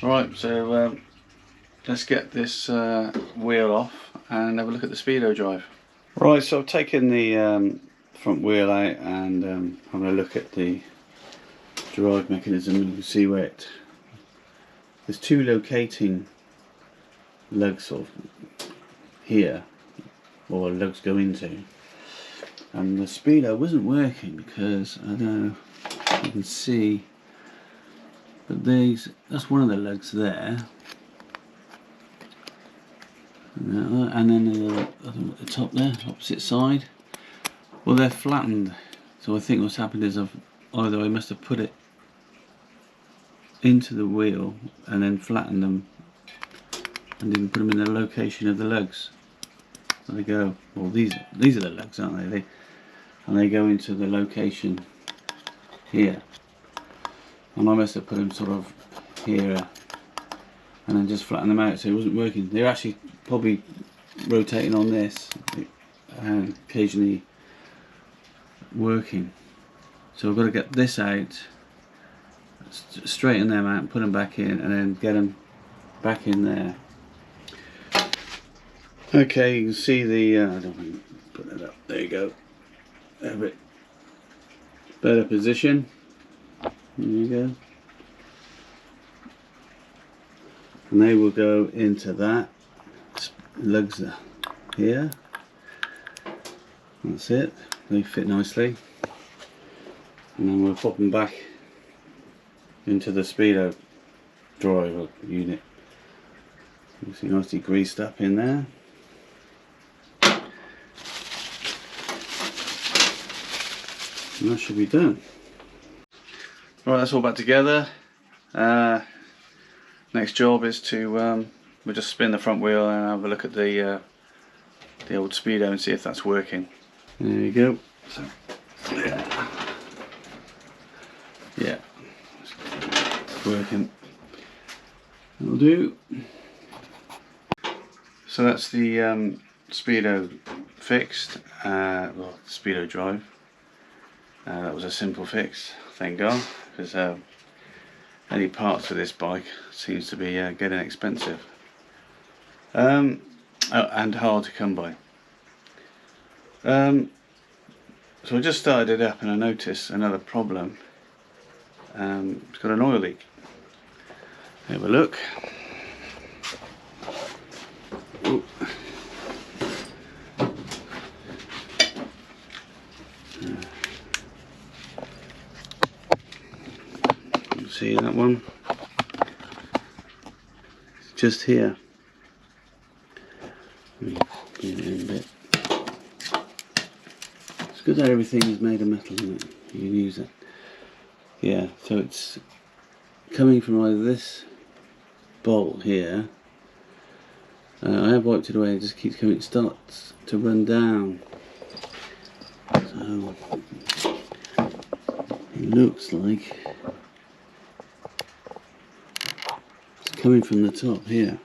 Right, so let's get this wheel off and have a look at the speedo drive. Right, so I've taken the front wheel out and having a look at the drive mechanism. You can see where there's two locating lugs sort of here, or lugs go into, and the speedo wasn't working because I don't know if you can see, but that's one of the lugs there, and then at the top there, opposite side, well, they're flattened. So I think what's happened is I must have put it into the wheel and then flattened them and didn't put them in the location of the lugs. There they go. Well, these are the lugs, aren't they? And they go into the location here. And I must have put them sort of here and then just flatten them out, so it wasn't working. They're actually probably rotating on this and occasionally working. So I've got to get this out, straighten them out, put them back in, and then get them back in there. Okay, you can see the I don't want to put that up. There you go. A bit better position. There you go. And they will go into that. Lugs are here. That's it. They fit nicely. And then we'll pop them back into the speedo drive unit. You see, nicely greased up in there. And that should be done. Right, that's all back together. Next job is to we'll just spin the front wheel and have a look at the old speedo and see if that's working. There you go. So, yeah, it's working. That'll do. So that's the speedo fixed. Well, speedo drive. That was a simple fix, thank God, because any parts of this bike seems to be getting expensive and hard to come by. So I just started it up and I noticed another problem. It's got an oil leak. Have a look. Ooh. See that one? It's just here. Let me clean it in a bit. It's good that everything is made of metal, isn't it? You can use it. Yeah, so it's coming from either this bolt here. I have wiped it away, it just keeps coming, it starts to run down. So it looks like coming from the top here.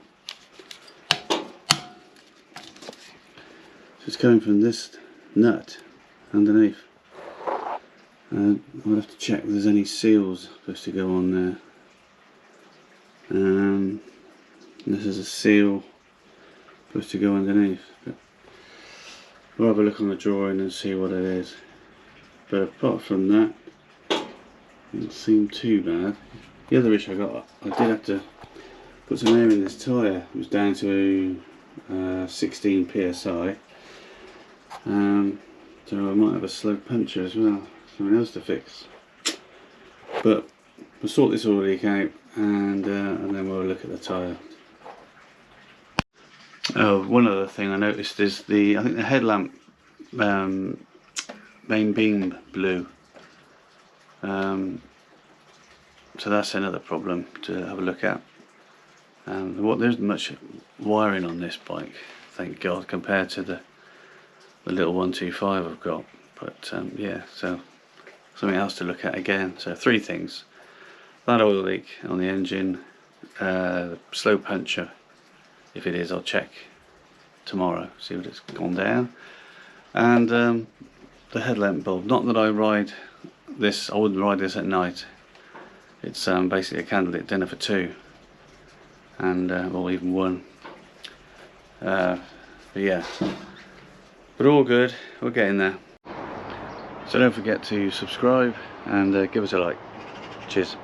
So it's coming from this nut underneath. I'll have to check if there's any seals supposed to go on there. This is a seal supposed to go underneath. But we'll have a look on the drawing and see what it is. But apart from that, it doesn't seem too bad. The other issue I did have to put some air in this tyre. It was down to 16 psi. So I might have a slow puncture as well. Something else to fix. But we'll sort this oil leak out and then we'll look at the tyre. Oh, one other thing I noticed is I think the headlamp main beam blew. So that's another problem to have a look at. There isn't much wiring on this bike, thank God, compared to the little 125 I've got. But yeah, so something else to look at again. So three things: that oil leak on the engine, the slow puncture. If it is, I'll check tomorrow, see what it's gone down, and the headlamp bulb. Not that I ride this, I wouldn't ride this at night. It's basically a candlelit dinner for two. and or even one. But yeah, but all good, we're getting there. So don't forget to subscribe and give us a like. Cheers.